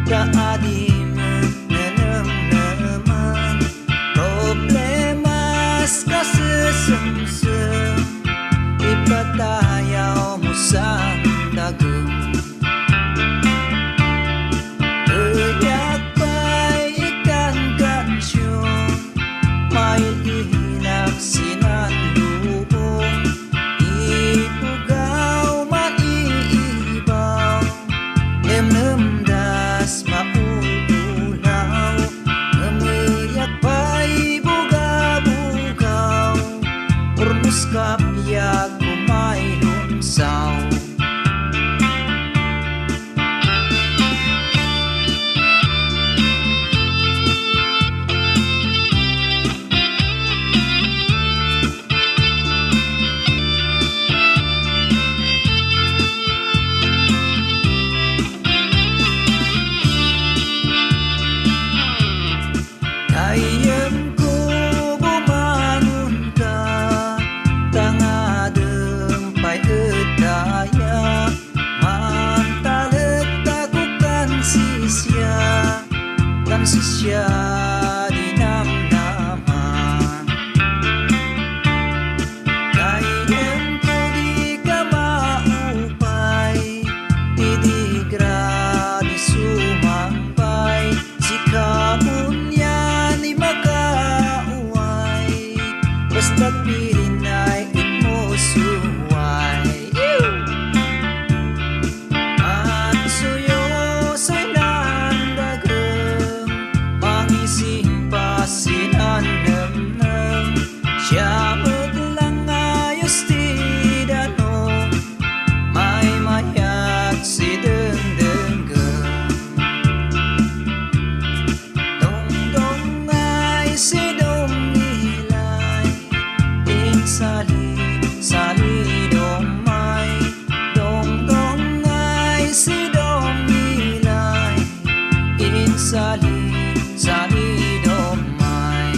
Kaadi menenang problemas kasesemsem ipatayaw mo sa dagom. Uyak pa'y ikan kansyo may ihilak sinanlubong ipugaw maiibaw lemlemdas maululaw ngemiyak pa'y buga-bugaw urmus kapyag kumay lumsaw. Kayem ko bumangon ka tangadeng pay etaya mantalet ako kan sisya dinamnaman. Kayem ko di ka maupay didigra di sumampay sikapun basta't pilinay ikmusuway. At suyosoy ng dagang mangising pasinan namnam siya maglang ayos tidanong may mayat si dengdenggang dongdong ay si sali domay dongdong ay si domilay sali domay.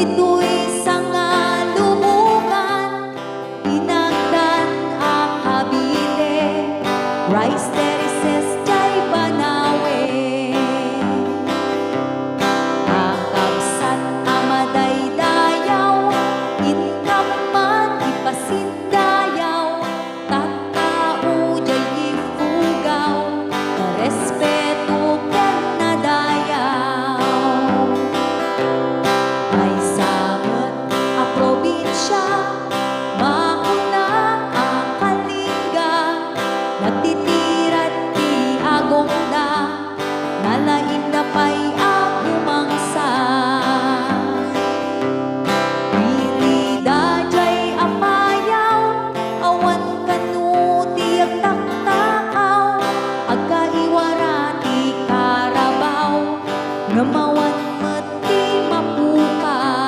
Dito'y sanga lumungan, inagdan akabile, rice terraces jay banawe. Akabsat amaday dayaw, inkaman ipasindayaw, tattao jay ifugaw, respeto ken nadayaw. May samot a probinsya, mauna ang kalinga, natitiran ti agong na, nalain na pa'y ang umangsa. Dili dajay amayaw, awan kanu tiyak taktakaw, agkaiwara ti karabaw, ngamawan mati mapukaw.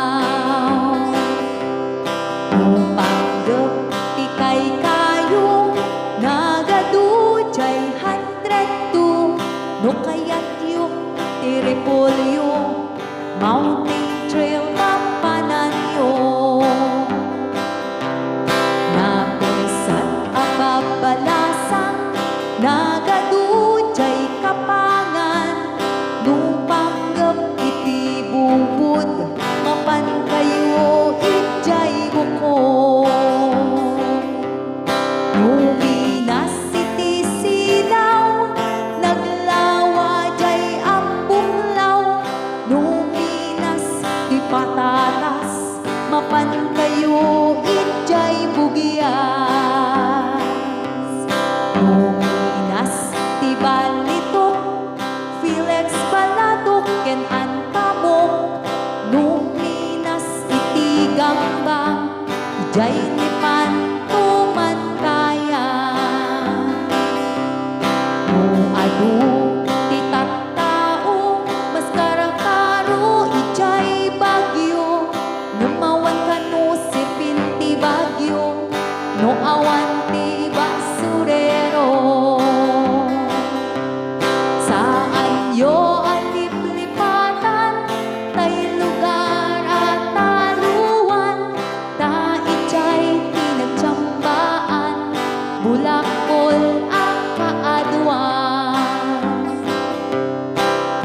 Nupanggap ti kay kayo, nagadujay 102, no kayat yung ti repolyo, mountain trail mapanan yun. Napisat ababalasan, nagadujay kapangan, nupanggap iti bubud, mapan kayo ijay buko. Numinas iti silaw, naglawa jay ambunglaw, numinas ti patatas, mapan kayo ijay bugyas. Numinas ti balitok, Felix balatok ken antamok, numinas iti gambang, ijay ni pantuman kaya. Adu ti tattao, mas karakaro ijay bagyo, numawan kanu sipin ti bagyo, no awan ti basurero. Saan yo aliplipatan, tay lugar at taluan, ta ijay tinagtsambaan, bulakbol ang kaaduan.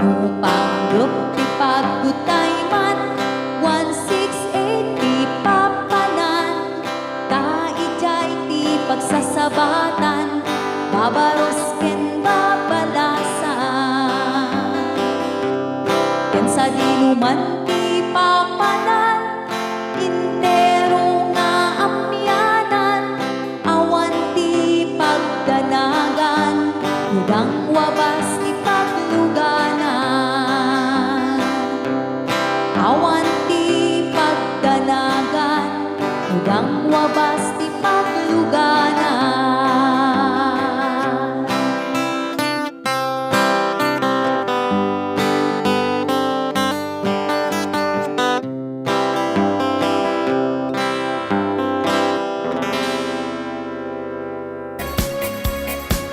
Nupanggap ti pagdutayman, 168 ti papanan, ta ijay ti pagsasabatan, babaros ken babalasan. Ken sa dinuman ti papanan, intero nga amyanan, awan ti pagdanagan, hudang wabas ti pagluganan. Awan ti pagdanagan, hudang wabas ti pagluganan.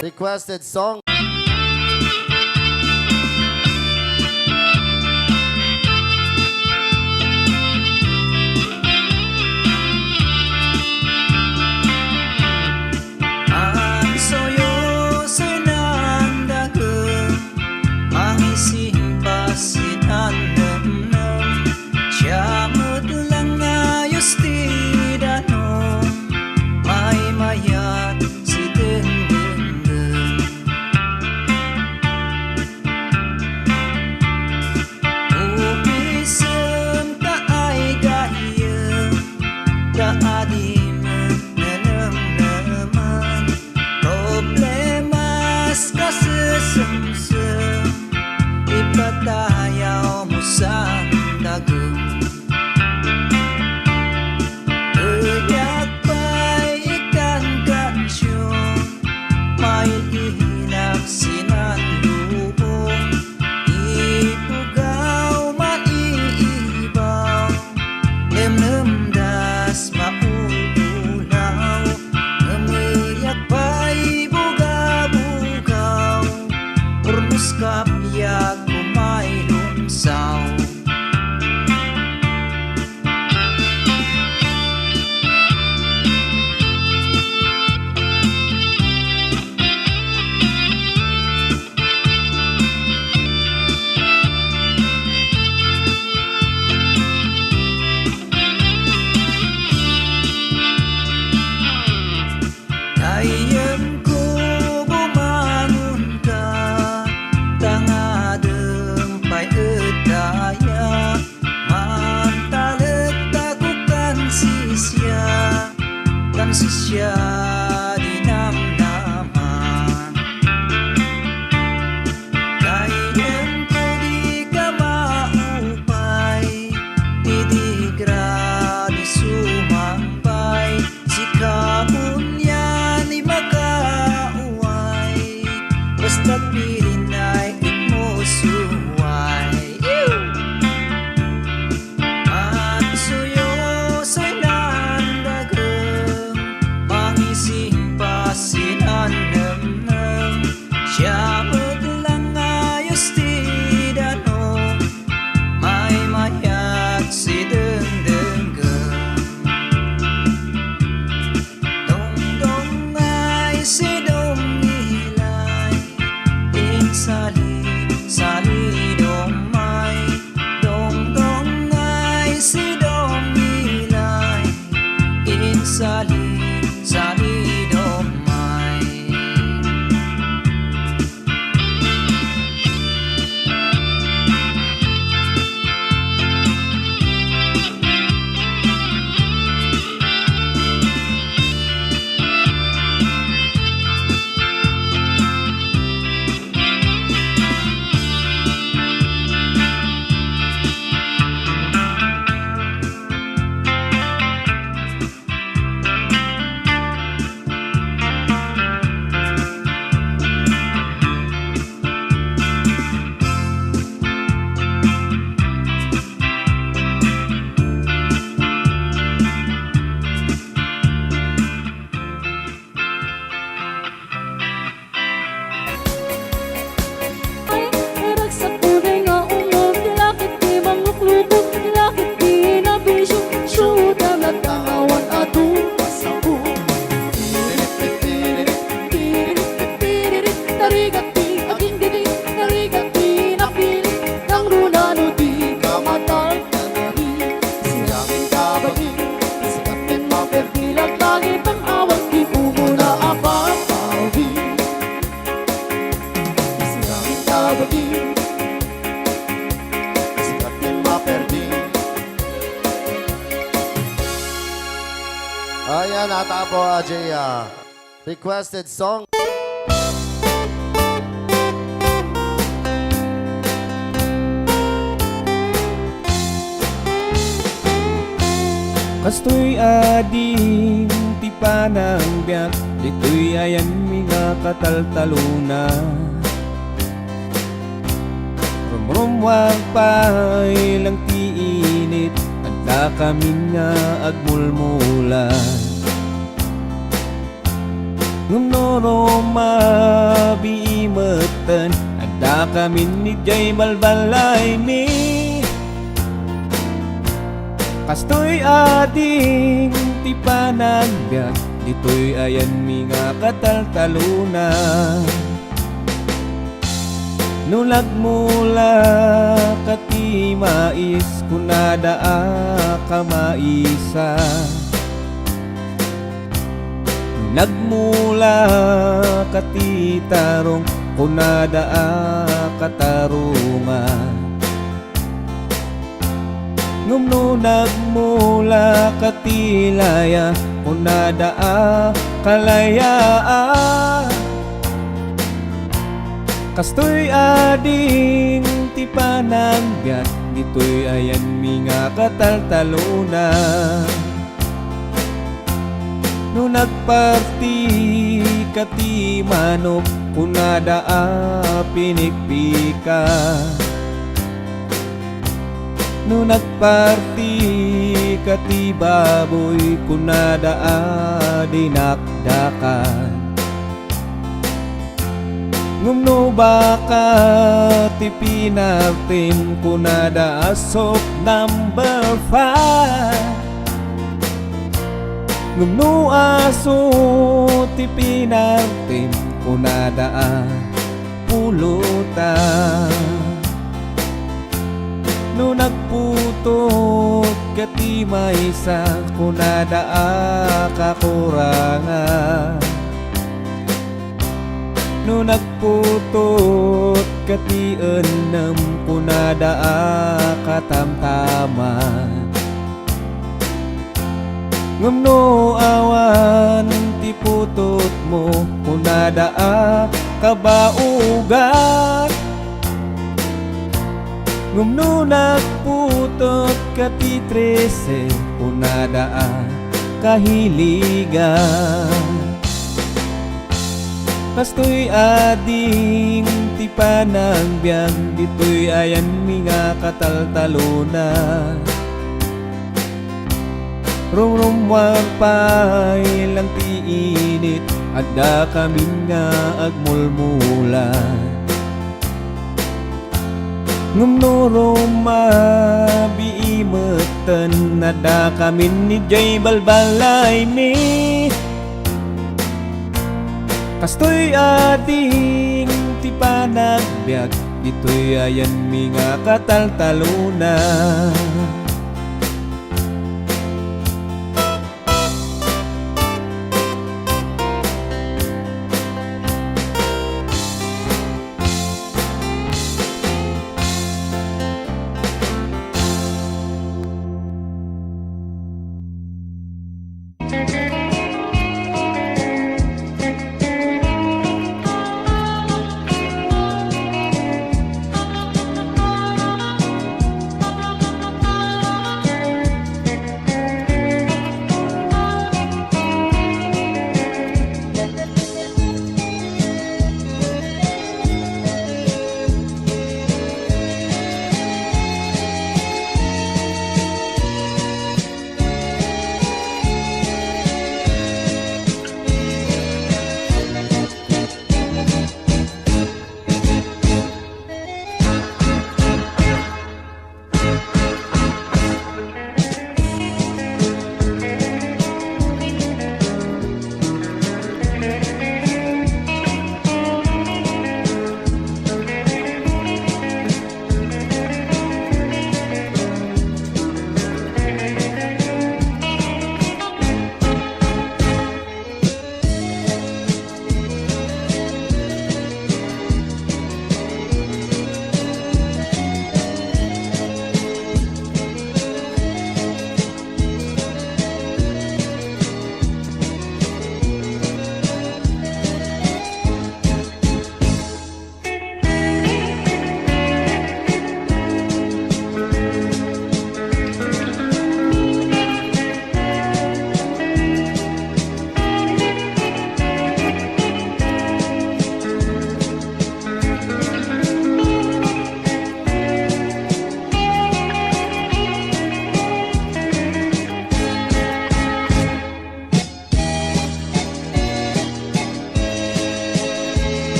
Requested song. Ang suyosoy ng dagat, mangisimbasin ang namnam, siyamot lang ayos ti dano, may mayat si dendenden. Upisem ta ay gaya, taadi naman, problemas kasesemsem, ipatayaw mo sa dagom. Uyak pa'y ikan kansyon, may ihilak sinanlubong, ipugaw maiibaw, lemlemdas maululaw, ngemiyak pa'y buga-bugaw, urmus kapyag kumay lumsaw. siya dinamnaman. Kailan ko di ka maupay, di grado sumambay. Sikapon yan ay makauway, basta't pirin ay ikmosuway. At suyosoy ng dagang, mangising pasinanamnam. Siya lang ayos di danong, may mayat si dengdenggang. Dongdong ay si dongilay, insali sali domay. Dongdong ay si dongilay, insali sali domay. Ay, erag sa punay nga umog, dilakit di manguklubog, dilakit di nabisyo, shoot ang nagtangawan atong pasabo. Tarigat di aking dili, tarigat di napili, nang runano di kamatay na nari. Sinangin kabagi, sikatin maperdilag, lagi pang awag, di umuna apang pawi. Sinangin kabagi, Sikatin maperdi. Ayan, natapo Ajay. Requested song. Kastoy ading tipanang biyak, dito'y ayan mga kataltaluna. Rumrumwag pa'y lang tiinit, adta kami nga agmulmula. Ngumnoro mabiimatan, adta kami ni Diay balbalay ni. Kastoy ading tipanag biyak, dito'y ayan mga kataltaluna. Nulag mula kati mais, kunadaa ka maisa. Nagmula kati tarong, kunadaa katarungan. Ngumno nagmula katilaya, kunadaa kalayaan. Kastoy ading tipanang biyak, dito'y ayan mga kataltaluna. No nagparti kati manok, kunadaa pinikpika. No nagparti kati baboy, kunadaa dinakdakan. Ngumno baka tipinartin, kunadaa sok number 5. Ngumno aso tipinartin, kunadaa pulutan. No nagputot kati maysa, kunadaa kakurangan. No nagputot kati enam, kunadaa katamtaman. Ngumno awan ti putot mo kunadaa kabaugan. Ngumno nagputot ka ti 13 kunadaa kahiligan. Kastoy ading ti panagbiag ditoy ayan mi nga kataltalona. Rumrumwag pa'y lang ti init adda kami nga agmulmula. Ngumno rumabiimatan adda kami ni Diay balbalay mi. Kastoy ading ti panagbiag ditoy ayan mi nga kataltaluna.